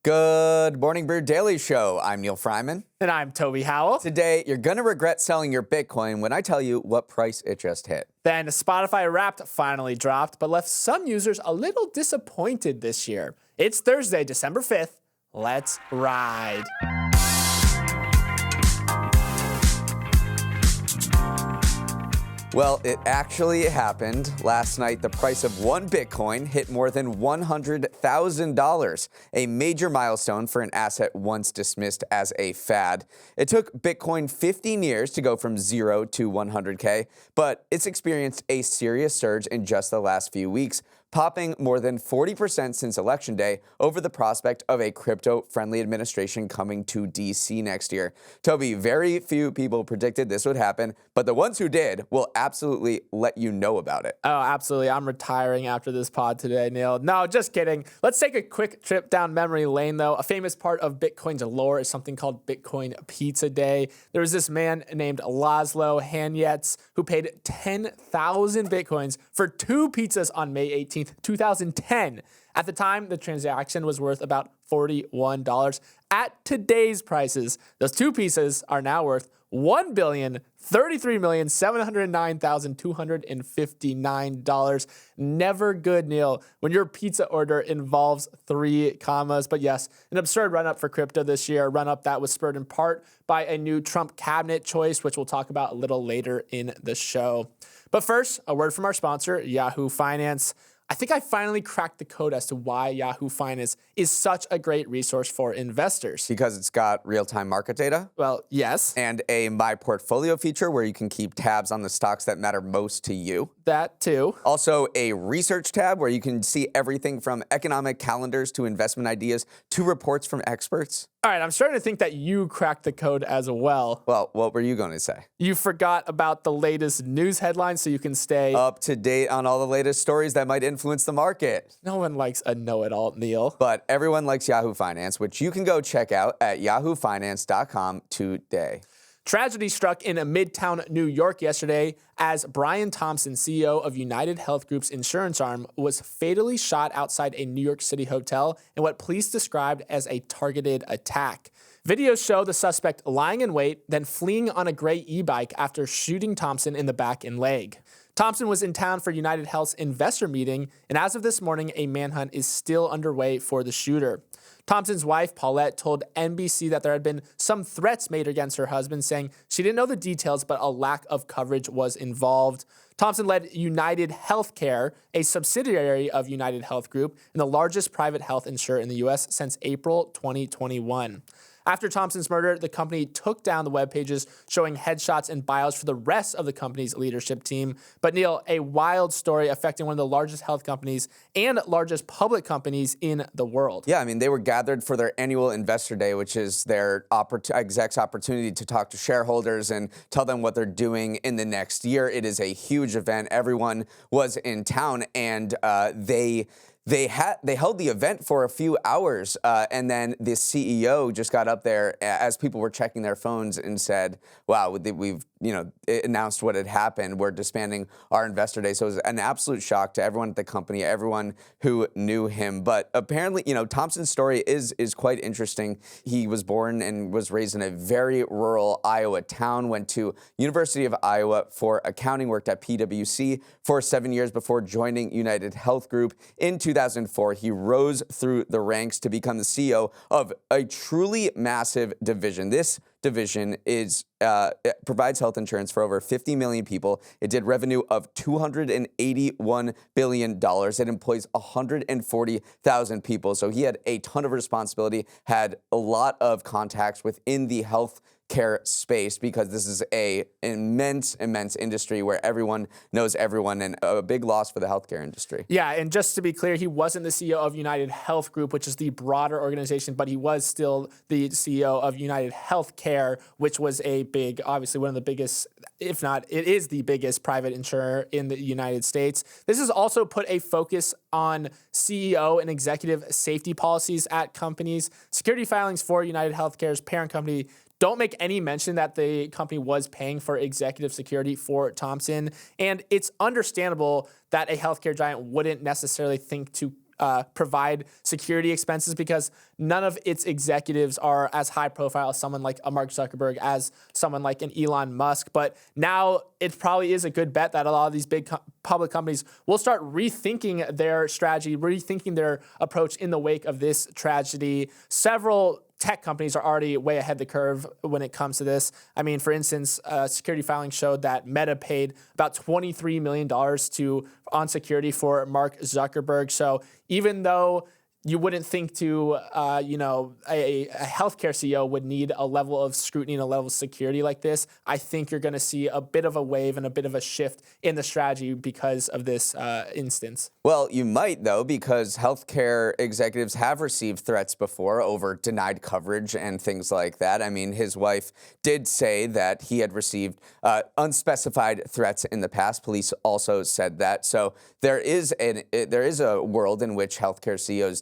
Good morning, Brew Daily Show. I'm Neal Fryman. And I'm Toby Howell. Today, you're going to regret selling your Bitcoin when I tell you what price it just hit. Then Spotify Wrapped finally dropped, but left some users a little disappointed this year. It's Thursday, December 5th. Let's ride. Well, it actually happened. Last night, the price of one Bitcoin hit more than $100,000, a major milestone for an asset once dismissed as a fad. It took Bitcoin 15 years to go from 0 to 100K, but it's experienced a serious surge in just the last few weeks, popping more than 40% since Election Day over the prospect of a crypto-friendly administration coming to D.C. next year. Toby, very few people predicted this would happen, but the ones who did will absolutely let you know about it. Oh, absolutely. I'm retiring after this pod today, Neal. No, just kidding. Let's take a quick trip down memory lane, though. A famous part of Bitcoin's lore is something called Bitcoin Pizza Day. There was this man named Laszlo Hanyecz who paid 10,000 Bitcoins for 2 pizzas on May 18th. 2010. At the time, the transaction was worth about $41. At today's prices, those 2 pieces are now worth $1,033,709,259. Never good, Neal, when your pizza order involves 3 commas. But yes, an absurd run-up for crypto this year, a run-up that was spurred in part by a new Trump cabinet choice, which we'll talk about a little later in the show. But first, a word from our sponsor, Yahoo Finance. I think I finally cracked the code as to why Yahoo Finance is such a great resource for investors. Because it's got real-time market data? Well, yes. And a My Portfolio feature where you can keep tabs on the stocks that matter most to you. That too. Also, a research tab where you can see everything from economic calendars to investment ideas to reports from experts. All right, I'm starting to think that you cracked the code as well. Well, what were you going to say? You forgot about the latest news headlines so you can stay up to date on all the latest stories that might influence the market. No one likes a know-it-all, Neal. But everyone likes Yahoo Finance, which you can go check out at yahoofinance.com today. Tragedy struck in Midtown New York yesterday as Brian Thompson, CEO of UnitedHealth Group's insurance arm, was fatally shot outside a New York City hotel in what police described as a targeted attack. Videos show the suspect lying in wait, then fleeing on a gray e-bike after shooting Thompson in the back and leg. Thompson was in town for UnitedHealth's investor meeting, and as of this morning, a manhunt is still underway for the shooter. Thompson's wife, Paulette, told NBC that there had been some threats made against her husband, saying she didn't know the details, but a lack of coverage was involved. Thompson led UnitedHealthcare, a subsidiary of UnitedHealth Group, and the largest private health insurer in the U.S. since April 2021. After Thompson's murder, the company took down the web pages showing headshots and bios for the rest of the company's leadership team. But Neal, a wild story affecting one of the largest health companies and largest public companies in the world. Yeah, I mean, they were gathered for their annual investor day, which is their execs' opportunity to talk to shareholders and tell them what they're doing in the next year. It is a huge event. Everyone was in town, and they held the event for a few hours, and then the CEO just got up there as people were checking their phones and said, wow, we've announced what had happened. We're disbanding our investor day. So it was an absolute shock to everyone at the company, everyone who knew him. But apparently, Thompson's story is quite interesting. He was born and was raised in a very rural Iowa town, went to University of Iowa for accounting, worked at PwC for 7 years before joining UnitedHealth Group in 2004. He rose through the ranks to become the CEO of a truly massive division. This division provides health insurance for over 50 million people. It did revenue of $281 billion. It employs 140,000 people. So he had a ton of responsibility, had a lot of contacts within the health care space, because this is an immense industry where everyone knows everyone, and a big loss for the healthcare industry. Yeah, and just to be clear, he wasn't the CEO of UnitedHealth Group, which is the broader organization, but he was still the CEO of UnitedHealthcare, which was a big, obviously one of the biggest, if not, it is the biggest private insurer in the United States. This has also put a focus on CEO and executive safety policies at companies. Security filings for UnitedHealthcare's parent company don't make any mention that the company was paying for executive security for Thompson. And it's understandable that a healthcare giant wouldn't necessarily think to provide security expenses because none of its executives are as high profile as someone like a Mark Zuckerberg, as someone like an Elon Musk. But now it probably is a good bet that a lot of these big public companies will start rethinking their strategy, rethinking their approach in the wake of this tragedy. Several tech companies are already way ahead the curve when it comes to this. I mean, for instance, security filings showed that Meta paid about $23 million on security for Mark Zuckerberg. So even though you wouldn't think to, a healthcare CEO would need a level of scrutiny and a level of security like this, I think you're going to see a bit of a wave and a bit of a shift in the strategy because of this instance. Well, you might, though, because healthcare executives have received threats before over denied coverage and things like that. I mean, his wife did say that he had received unspecified threats in the past. Police also said that. So there is a world in which healthcare CEOs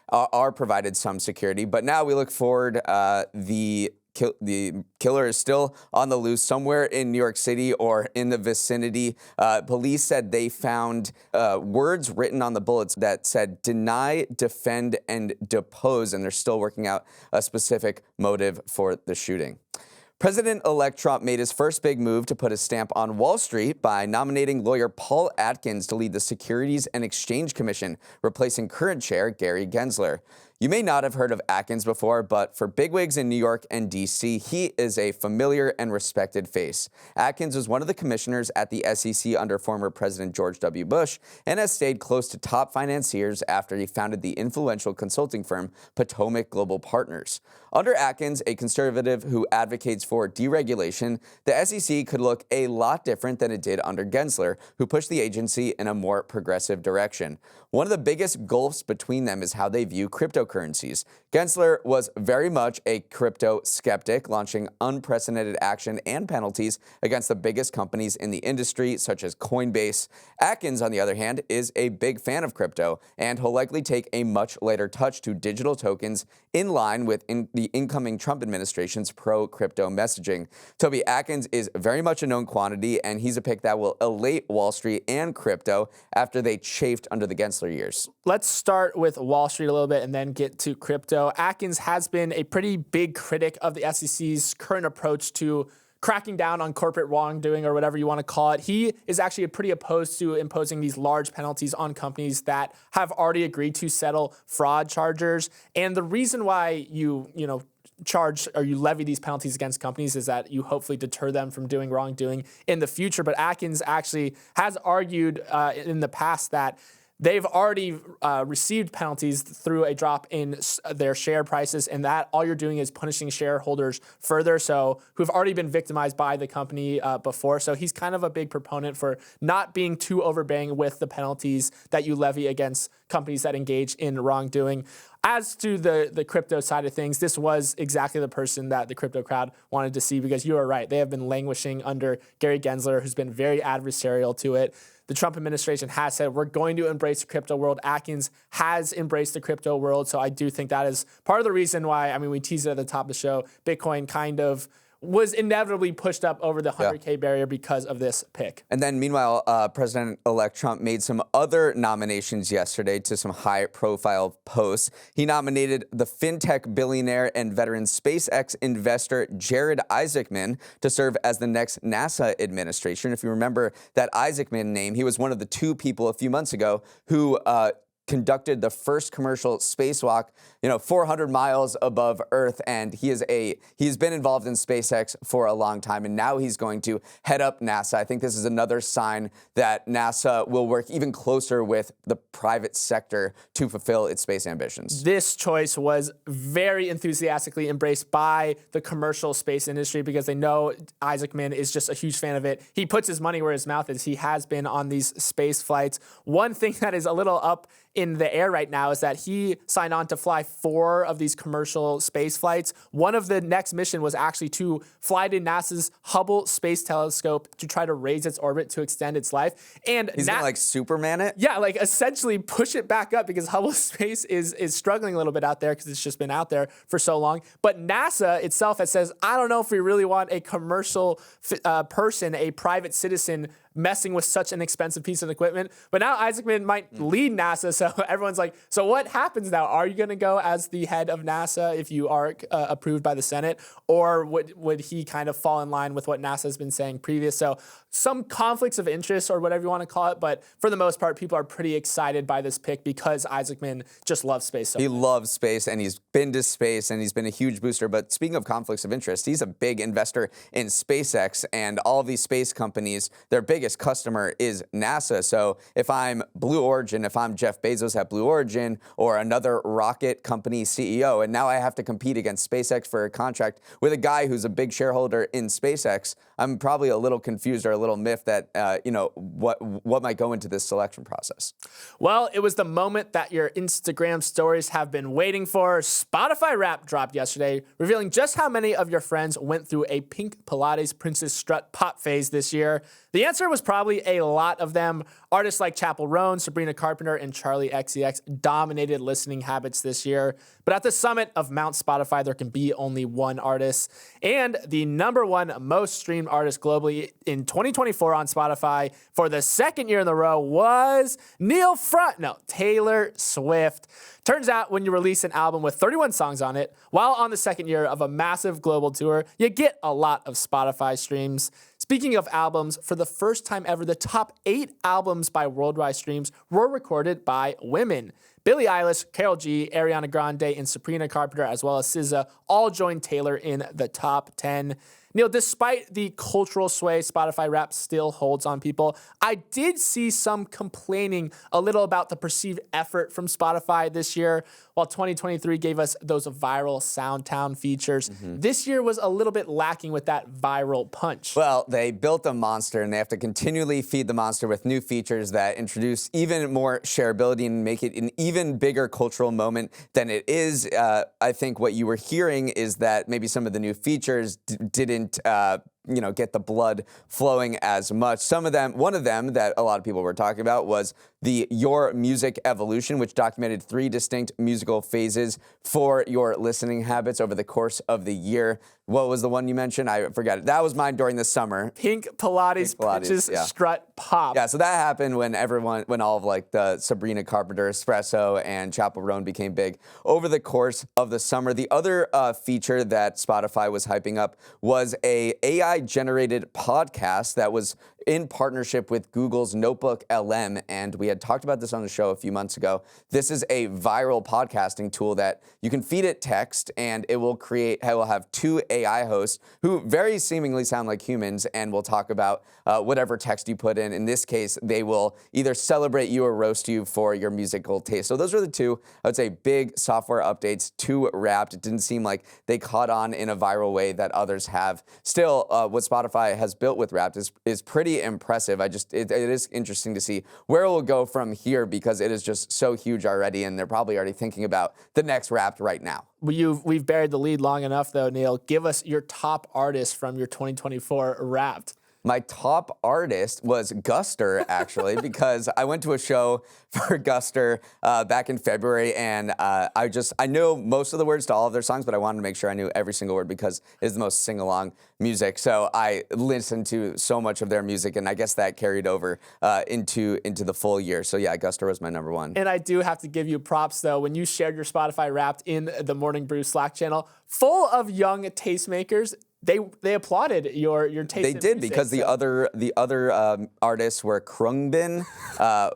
are provided some security. But now we look forward. The killer is still on the loose somewhere in New York City or in the vicinity. Police said they found words written on the bullets that said deny, defend, and depose, and they're still working out a specific motive for the shooting. President-elect Trump made his first big move to put a stamp on Wall Street by nominating lawyer Paul Atkins to lead the Securities and Exchange Commission, replacing current chair Gary Gensler. You may not have heard of Atkins before, but for bigwigs in New York and D.C., he is a familiar and respected face. Atkins was one of the commissioners at the SEC under former President George W. Bush and has stayed close to top financiers after he founded the influential consulting firm Potomac Global Partners. Under Atkins, a conservative who advocates for deregulation, the SEC could look a lot different than it did under Gensler, who pushed the agency in a more progressive direction. One of the biggest gulfs between them is how they view cryptocurrencies. Gensler was very much a crypto skeptic, launching unprecedented action and penalties against the biggest companies in the industry, such as Coinbase. Atkins, on the other hand, is a big fan of crypto, and he'll likely take a much later touch to digital tokens in line with the incoming Trump administration's pro-crypto messaging. Toby, Atkins is very much a known quantity, and he's a pick that will elate Wall Street and crypto after they chafed under the Gensler years. Let's start with Wall Street a little bit and then get to crypto. Atkins has been a pretty big critic of the SEC's current approach to cracking down on corporate wrongdoing, or whatever you want to call it. He is actually pretty opposed to imposing these large penalties on companies that have already agreed to settle fraud charges. And the reason why you charge or you levy these penalties against companies is that you hopefully deter them from doing wrongdoing in the future. But Atkins actually has argued in the past that they've already received penalties through a drop in their share prices, and that all you're doing is punishing shareholders further, so who've already been victimized by the company before. So he's kind of a big proponent for not being too overbearing with the penalties that you levy against companies that engage in wrongdoing. As to the crypto side of things, this was exactly the person that the crypto crowd wanted to see, because you are right. They have been languishing under Gary Gensler, who's been very adversarial to it. The Trump administration has said, we're going to embrace the crypto world. Atkins has embraced the crypto world. So I do think that is part of the reason why, we teased it at the top of the show, Bitcoin kind of was inevitably pushed up over the 100K barrier because of this pick. And then meanwhile, President-elect Trump made some other nominations yesterday to some high-profile posts. He nominated the fintech billionaire and veteran SpaceX investor Jared Isaacman to serve as the next NASA administration. If you remember that Isaacman name, he was one of the two people a few months ago who conducted the first commercial spacewalk, 400 miles above Earth, and he's been involved in SpaceX for a long time, and now he's going to head up NASA. I think this is another sign that NASA will work even closer with the private sector to fulfill its space ambitions. This choice was very enthusiastically embraced by the commercial space industry because they know Isaacman is just a huge fan of it. He puts his money where his mouth is. He has been on these space flights. One thing that is a little up in the air right now is that he signed on to fly 4 of these commercial space flights. One of the next mission was actually to fly to NASA's Hubble Space Telescope to try to raise its orbit to extend its life. And he's gonna Superman it? Yeah, essentially push it back up, because Hubble Space is struggling a little bit out there because it's just been out there for so long. But NASA itself has says, I don't know if we really want a commercial person, a private citizen, messing with such an expensive piece of equipment. But now Isaacman might lead NASA, so everyone's like, so what happens now? Are you going to go as the head of NASA if you are approved by the Senate, or would he kind of fall in line with what NASA has been saying previous? So some conflicts of interest or whatever you want to call it, but for the most part, people are pretty excited by this pick because Isaacman just loves space so much. He loves space, and he's been to space, and he's been a huge booster. But speaking of conflicts of interest, he's a big investor in SpaceX, and all of these space companies, their biggest customer is NASA. So if I'm Blue Origin, if I'm Jeff Bezos at Blue Origin, or another rocket company CEO, and now I have to compete against SpaceX for a contract with a guy who's a big shareholder in SpaceX, I'm probably a little confused or a little miffed that, what might go into this selection process. Well, it was the moment that your Instagram stories have been waiting for. Spotify Wrapped dropped yesterday, revealing just how many of your friends went through a pink Pilates Princess Strut pop phase this year. The answer was probably a lot of them. Artists like Chappell Roan, Sabrina Carpenter, and Charlie XCX dominated listening habits this year. But at the summit of Mount Spotify, there can be only one artist. And the number one most streamed artist globally in 2024 on Spotify for the second year in a row was Taylor Swift. Turns out when you release an album with 31 songs on it, while on the second year of a massive global tour, you get a lot of Spotify streams. Speaking of albums, for the first time ever, the top 8 albums by worldwide streams were recorded by women. Billie Eilish, Karol G, Ariana Grande, and Sabrina Carpenter, as well as SZA, all joined Taylor in the top 10. Neal, despite the cultural sway Spotify Wrapped still holds on people, I did see some complaining a little about the perceived effort from Spotify this year. While 2023 gave us those viral SoundTown features, this year was a little bit lacking with that viral punch. Well, they built a monster, and they have to continually feed the monster with new features that introduce even more shareability and make it an even bigger cultural moment than it is. I think what you were hearing is that maybe some of the new features didn't get the blood flowing as much. One of them that a lot of people were talking about was the Your Music Evolution, which documented 3 distinct musical phases for your listening habits over the course of the year. What was the one you mentioned? I forgot it. That was mine during the summer. Pink Pilates Princess Strut pop. Yeah, so that happened when all of like the Sabrina Carpenter, Espresso, and Chappell Roan became big over the course of the summer. The other feature that Spotify was hyping up was a AI-generated podcast that was in partnership with Google's Notebook LM, and we had talked about this on the show a few months ago. This is a viral podcasting tool that you can feed it text, and it will have 2 AI hosts who very seemingly sound like humans and will talk about whatever text you put in. In this case, they will either celebrate you or roast you for your musical taste. So those are the 2, I would say, big software updates to Wrapped. It didn't seem like they caught on in a viral way that others have. Still, what Spotify has built with Wrapped is pretty impressive. It is interesting to see where it will go from here because it is just so huge already, and they're probably already thinking about the next Wrapped right now. We've buried the lead long enough, though, Neal. Give us your top artist from your 2024 Wrapped. My top artist was Guster, actually, because I went to a show for Guster back in February, and I know most of the words to all of their songs, but I wanted to make sure I knew every single word because it's the most sing-along music. So I listened to so much of their music, and I guess that carried over into the full year. So yeah, Guster was my number 1. And I do have to give you props, though, when you shared your Spotify Wrapped in the Morning Brew Slack channel, full of young tastemakers. They applauded your taste. They did, because the other artists were Krungbin,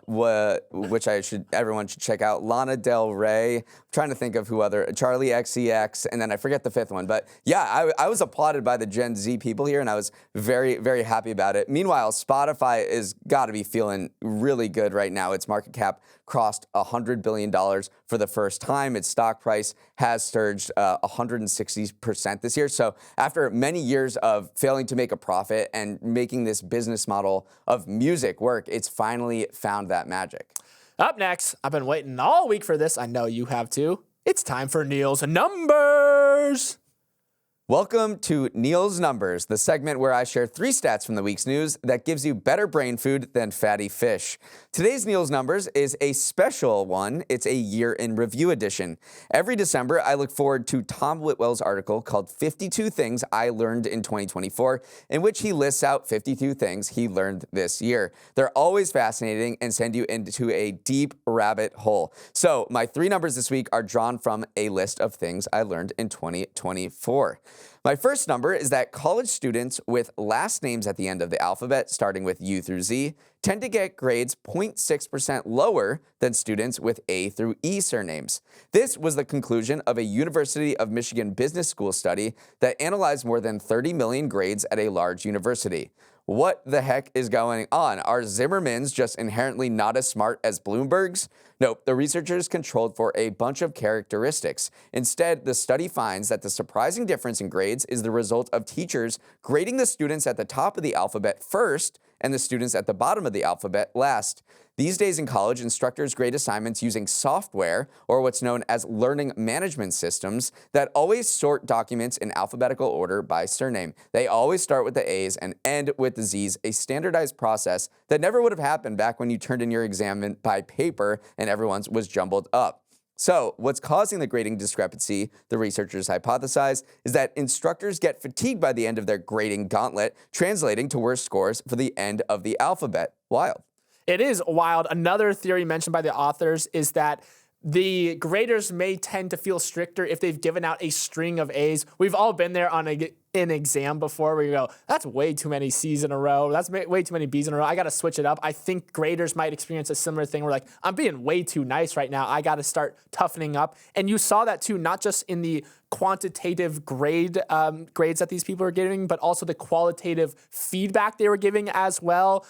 which everyone should check out. Lana Del Rey. I'm trying to think of who other. Charlie XCX, and then I forget the 5th one. But yeah, I was applauded by the Gen Z people here, and I was very, very happy about it. Meanwhile, Spotify is got to be feeling really good right now. Its market cap crossed $100 billion for the first time. Its stock price has surged 160% this year. So after many years of failing to make a profit and making this business model of music work, it's finally found that magic. Up next, I've been waiting all week for this. I know you have too. It's time for Neal's Numbers. Welcome to Neal's Numbers, the segment where I share 3 stats from the week's news that gives you better brain food than fatty fish. Today's Neal's Numbers is a special one. It's a year in review edition. Every December, I look forward to Tom Whitwell's article called 52 Things I Learned in 2024, in which he lists out 52 things he learned this year. They're always fascinating and send you into a deep rabbit hole. So my 3 numbers this week are drawn from a list of things I learned in 2024. My first number is that college students with last names at the end of the alphabet, starting with U through Z, tend to get grades 0.6% lower than students with A through E surnames. This was the conclusion of a University of Michigan Business School study that analyzed more than 30 million grades at a large university. What the heck is going on? Are Zimmermans just inherently not as smart as Bloomberg's? Nope, the researchers controlled for a bunch of characteristics. Instead, the study finds that the surprising difference in grades is the result of teachers grading the students at the top of the alphabet first and the students at the bottom of the alphabet last. These days in college, instructors grade assignments using software, or what's known as learning management systems, that always sort documents in alphabetical order by surname. They always start with the A's and end with the Z's, a standardized process that never would have happened back when you turned in your exam by paper and everyone's was jumbled up. So what's causing the grading discrepancy, the researchers hypothesize, is that instructors get fatigued by the end of their grading gauntlet, translating to worse scores for the end of the alphabet. Wild. It is wild. Another theory mentioned by the authors is that the graders may tend to feel stricter if they've given out a string of A's. We've all been there on an exam before where you go, that's way too many C's in a row. That's way too many B's in a row. I got to switch it up. I think graders might experience a similar thing where like, I'm being way too nice right now. I got to start toughening up. And you saw that too, not just in the quantitative grades that these people are giving, but also the qualitative feedback they were giving as well.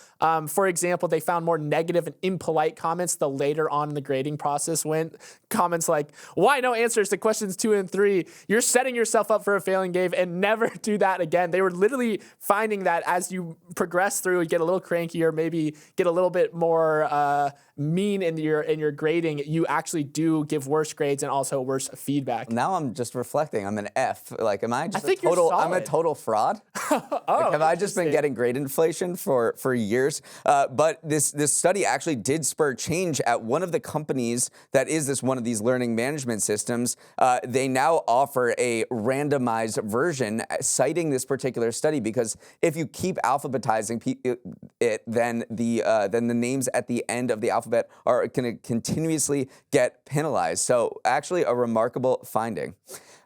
For example, they found more negative and impolite comments the later on in the grading process went. Comments like, why no answers to questions 2 and 3? You're setting yourself up for a failing game and never do that again. They were literally finding that as you progress through, you get a little crankier, maybe get a little bit more mean in your grading, you actually do give worse grades and also worse feedback. Now I'm just reflecting. I'm an F. Like, am I just I think you're solid. I'm a total fraud? Have I just been getting grade inflation for years? But this study actually did spur change at one of the companies that is one of these learning management systems. They now offer a randomized version citing this particular study, because if you keep alphabetizing it, then the names at the end of the alphabet are going to continuously get penalized. So actually a remarkable finding.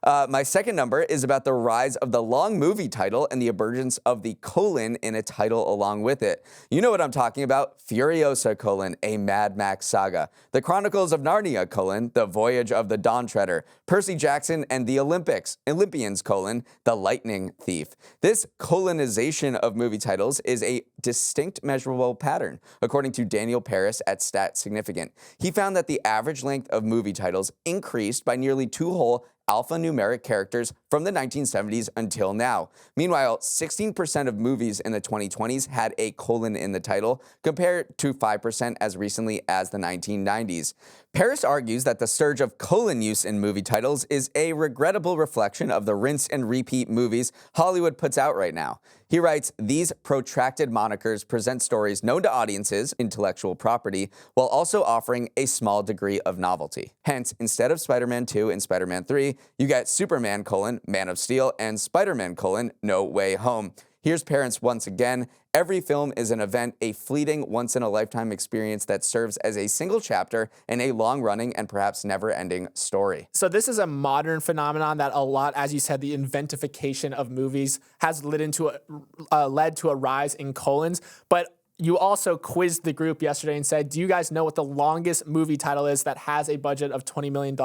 My second number is about the rise of the long movie title and the emergence of the colon in a title along with it. You know what I'm talking about. Furiosa: a Mad Max saga. The Chronicles of Narnia: the Voyage of the Dawn Treader. Percy Jackson and the Olympians: the Lightning Thief. This colonization of movie titles is a distinct measurable pattern, according to Daniel Paris at Stat Significant. He found that the average length of movie titles increased by nearly 2 whole alphanumeric characters from the 1970s until now. Meanwhile, 16% of movies in the 2020s had a colon in the title, compared to 5% as recently as the 1990s. Paris argues that the surge of colon use in movie titles is a regrettable reflection of the rinse and repeat movies Hollywood puts out right now. He writes, these protracted monikers present stories known to audiences, intellectual property, while also offering a small degree of novelty. Hence, instead of Spider-Man 2 and Spider-Man 3, you get Superman: Man of Steel and Spider-Man: No Way Home. Here's Parents once again. Every film is an event, a fleeting, once-in-a-lifetime experience that serves as a single chapter in a long-running and perhaps never-ending story. So this is a modern phenomenon that a lot, as you said, the inventification of movies has led to a rise in colons. But you also quizzed the group yesterday and said, do you guys know what the longest movie title is that has a budget of $20 million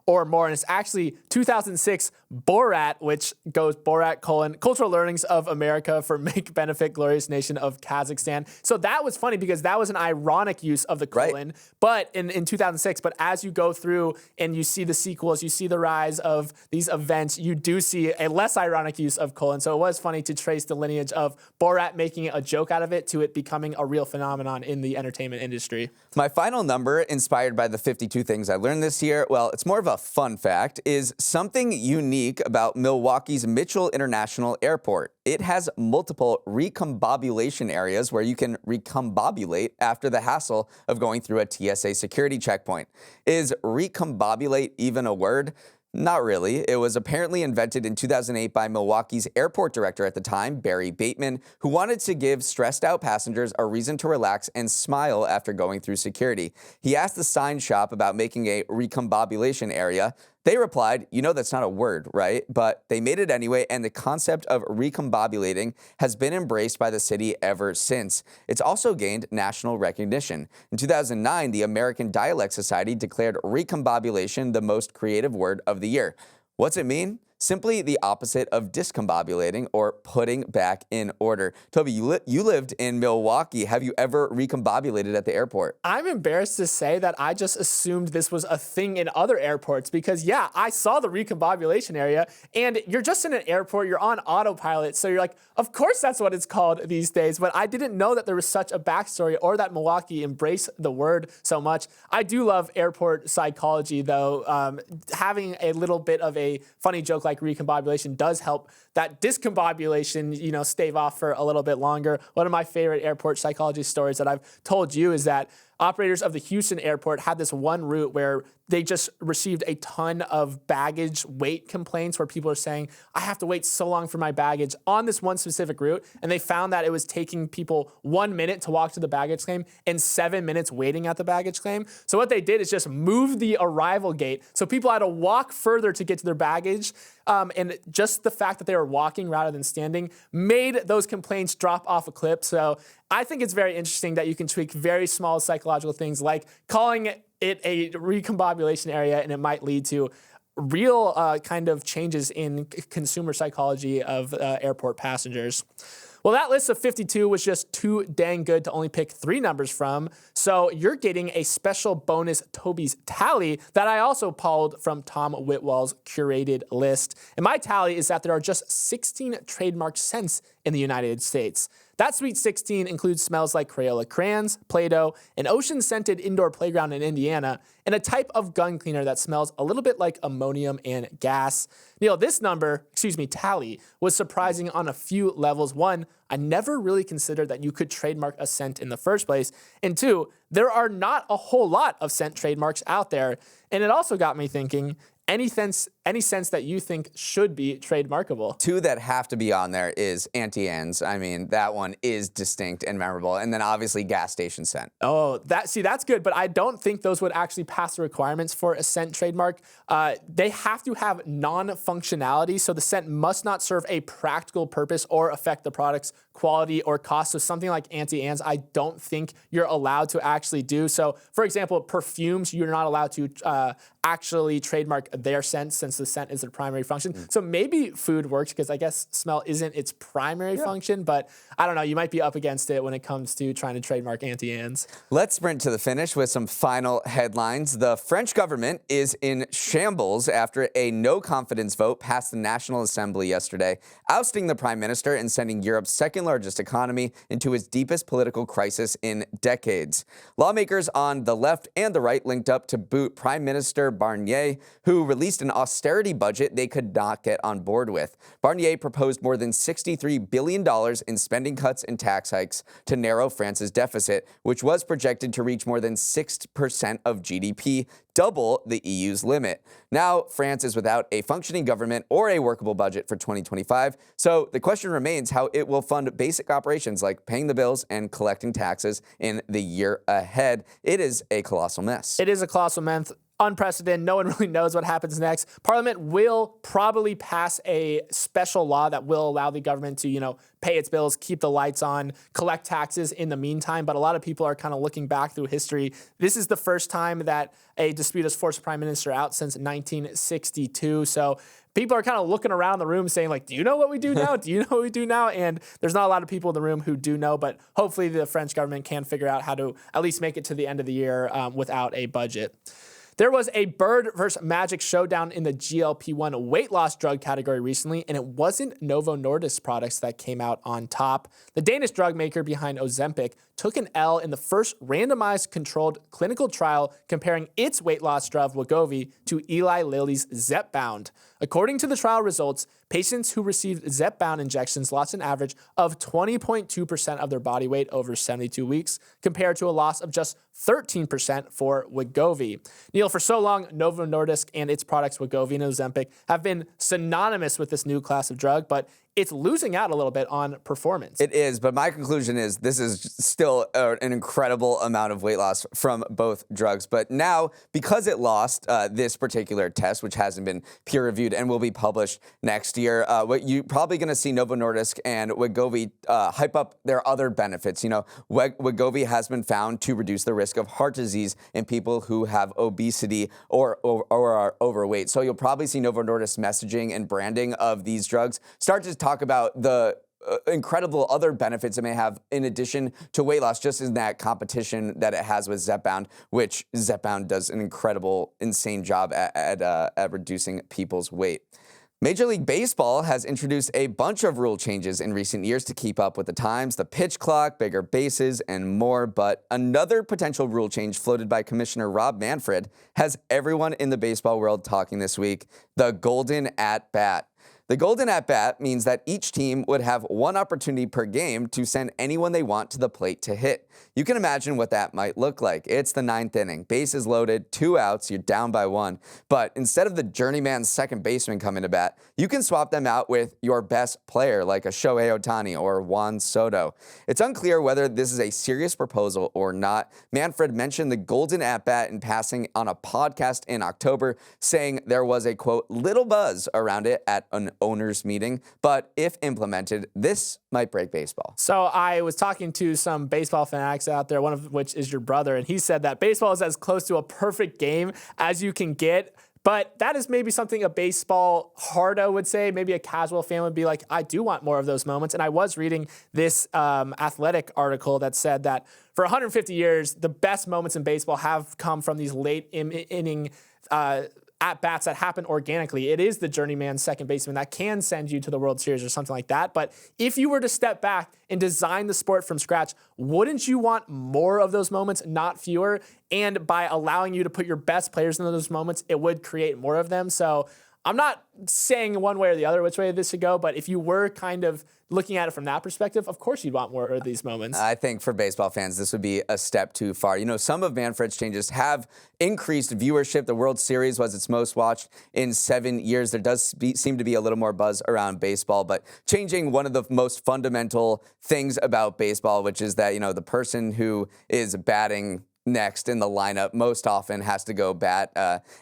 or more? And it's actually 2006 Borat, which goes Borat: Cultural Learnings of America for Make Benefit Glorious Nation of Kazakhstan. So that was funny because that was an ironic use of the colon, right, but in 2006. But as you go through and you see the sequels, you see the rise of these events, you do see a less ironic use of colon. So it was funny to trace the lineage of Borat making a joke out of it to it becoming becoming a real phenomenon in the entertainment industry. My final number, inspired by the 52 things I learned this year, well, it's more of a fun fact, is something unique about Milwaukee's Mitchell International Airport. It has multiple recombobulation areas where you can recombobulate after the hassle of going through a TSA security checkpoint. Is recombobulate even a word? Not really. It was apparently invented in 2008 by Milwaukee's airport director at the time, Barry Bateman, who wanted to give stressed out passengers a reason to relax and smile after going through security. He asked the sign shop about making a recombobulation area. They replied, you know that's not a word, right? But they made it anyway, and the concept of recombobulating has been embraced by the city ever since. It's also gained national recognition. In 2009, the American Dialect Society declared recombobulation the most creative word of the year. What's it mean? Simply the opposite of discombobulating, or putting back in order. Toby, you lived in Milwaukee. Have you ever recombobulated at the airport? I'm embarrassed to say that I just assumed this was a thing in other airports because, yeah, I saw the recombobulation area, and you're just in an airport, you're on autopilot, so you're like, of course that's what it's called these days, but I didn't know that there was such a backstory or that Milwaukee embraced the word so much. I do love airport psychology, though. Having a little bit of a funny joke like recombobulation does help that discombobulation, stave off for a little bit longer. One of my favorite airport psychology stories that I've told you is that operators of the Houston airport had this one route where they just received a ton of baggage wait complaints where people are saying, I have to wait so long for my baggage on this one specific route. And they found that it was taking people 1 minute to walk to the baggage claim and 7 minutes waiting at the baggage claim. So what they did is just move the arrival gate. So people had to walk further to get to their baggage. And just the fact that they were walking rather than standing made those complaints drop off a cliff. So I think it's very interesting that you can tweak very small psychological things like calling it a recombobulation area, and it might lead to real kind of changes in consumer psychology of airport passengers. Well, that list of 52 was just too dang good to only pick 3 numbers from, so you're getting a special bonus Toby's tally that I also pulled from Tom Whitwell's curated list. And my tally is that there are just 16 trademarked scents in the United States. That Sweet 16 includes smells like Crayola crayons, Play-Doh, an ocean-scented indoor playground in Indiana, and a type of gun cleaner that smells a little bit like ammonium and gas. Neal, this tally, was surprising on a few levels. 1, I never really considered that you could trademark a scent in the first place. And 2, there are not a whole lot of scent trademarks out there. And it also got me thinking, any sense that you think should be trademarkable? 2 that have to be on there is Auntie Anne's. I mean, that one is distinct and memorable. And then obviously gas station scent. Oh, that's good, but I don't think those would actually pass the requirements for a scent trademark. They have to have non-functionality, so the scent must not serve a practical purpose or affect the product's quality or cost. So something like Auntie Anne's, I don't think you're allowed to actually do. So for example, perfumes, you're not allowed to actually trademark their scent since the scent is their primary function. So maybe food works because I guess smell isn't its primary function, but I don't know, you might be up against it when it comes to trying to trademark Auntie Anne's. Let's sprint to the finish with some final headlines. The French government is in shambles after a no confidence vote passed the National Assembly yesterday, ousting the prime minister and sending Europe's second largest economy into its deepest political crisis in decades. Lawmakers on the left and the right linked up to boot Prime Minister Barnier, who released an austerity budget they could not get on board with. Barnier proposed more than $63 billion in spending cuts and tax hikes to narrow France's deficit, which was projected to reach more than 6% of GDP, double the EU's limit. Now, France is without a functioning government or a workable budget for 2025, so the question remains how it will fund basic operations like paying the bills and collecting taxes in the year ahead. It is a colossal mess. It is a colossal mess. Unprecedented. No one really knows what happens next. Parliament will probably pass a special law that will allow the government to, pay its bills, keep the lights on, collect taxes in the meantime. But a lot of people are kind of looking back through history. This is the first time that a dispute has forced a prime minister out since 1962. So people are kind of looking around the room saying, do you know what we do now? Do you know what we do now? And there's not a lot of people in the room who do know, but hopefully the French government can figure out how to at least make it to the end of the year without a budget. There was a Bird versus Magic showdown in the GLP-1 weight loss drug category recently, and it wasn't Novo Nordisk products that came out on top. The Danish drug maker behind Ozempic took an L in the first randomized controlled clinical trial comparing its weight loss drug Wegovy to Eli Lilly's Zepbound. According to the trial results, patients who received Zepbound injections lost an average of 20.2% of their body weight over 72 weeks, compared to a loss of just 13% for Wegovy. Neal, for so long, Novo Nordisk and its products Wegovy and Ozempic have been synonymous with this new class of drug, but it's losing out a little bit on performance. It is, but my conclusion is this is still an incredible amount of weight loss from both drugs. But now, because it lost this particular test, which hasn't been peer-reviewed and will be published next year, what you're probably going to see Novo Nordisk and Wegovy hype up their other benefits. You know, Wegovy has been found to reduce the risk of heart disease in people who have obesity or are overweight. So you'll probably see Novo Nordisk messaging and branding of these drugs start to talk about the incredible other benefits it may have in addition to weight loss, just in that competition that it has with Zepbound, which Zepbound does an incredible, insane job at reducing people's weight. Major League Baseball has introduced a bunch of rule changes in recent years to keep up with the times, the pitch clock, bigger bases, and more. But another potential rule change floated by Commissioner Rob Manfred has everyone in the baseball world talking this week: the golden at-bat. The golden at-bat means that each team would have one opportunity per game to send anyone they want to the plate to hit. You can imagine what that might look like. It's the 9th inning. Bases loaded, 2 outs, you're down by 1. But instead of the journeyman second baseman coming to bat, you can swap them out with your best player, like a Shohei Ohtani or Juan Soto. It's unclear whether this is a serious proposal or not. Manfred mentioned the golden at-bat in passing on a podcast in October, saying there was a, quote, little buzz around it at an owners meeting, but if implemented, this might break baseball. So I was talking to some baseball fanatics out there, one of which is your brother, and he said that baseball is as close to a perfect game as you can get. But that is maybe something a baseball hardo would say. Maybe a casual fan would be like, I do want more of those moments. And I was reading this Athletic article that said that for 150 years, the best moments in baseball have come from these late inning at-bats that happen organically. It is the journeyman second baseman that can send you to the World Series or something like that. But if you were to step back and design the sport from scratch, wouldn't you want more of those moments, not fewer? And by allowing you to put your best players in those moments, it would create more of them. So I'm not saying one way or the other which way this should go, but if you were kind of looking at it from that perspective, of course you'd want more of these moments. I think for baseball fans, this would be a step too far. You know, some of Manfred's changes have increased viewership. The World Series was its most watched in 7 years. There does seem to be a little more buzz around baseball, but changing one of the most fundamental things about baseball, which is that, you know, the person who is batting next in the lineup most often has to go bat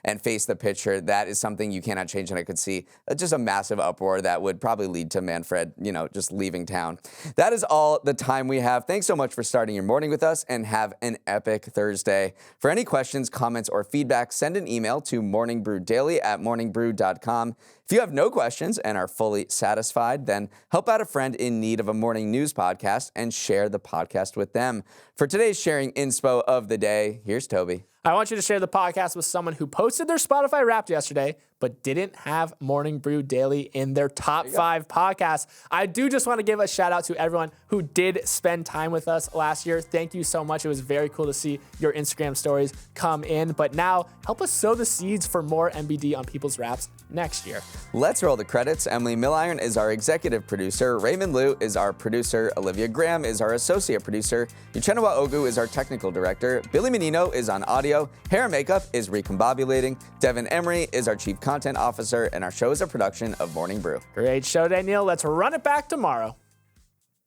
and face the pitcher. That is something you cannot change, and I could see just a massive uproar that would probably lead to Manfred, you know, just leaving town. That is all the time we have. Thanks so much for starting your morning with us, and have an epic Thursday. For any questions, comments, or feedback, send an email to morningbrewdaily@morningbrew.com. If you have no questions and are fully satisfied, then help out a friend in need of a morning news podcast and share the podcast with them. For today's sharing inspo of the day, here's Toby. I want you to share the podcast with someone who posted their Spotify Wrapped yesterday, but didn't have Morning Brew Daily in their top 5 podcasts. I do just want to give a shout out to everyone who did spend time with us last year. Thank you so much. It was very cool to see your Instagram stories come in. But now, help us sow the seeds for more MBD on People's Wraps next year. Let's roll the credits. Emily Milliron is our executive producer. Raymond Liu is our producer. Olivia Graham is our associate producer. Uchenna Ogu is our technical director. Billy Menino is on audio. Hair and makeup is Recombobulating. Devin Emery is our chief content officer, and our show is a production of Morning Brew. Great show today, Neal. Let's run it back tomorrow.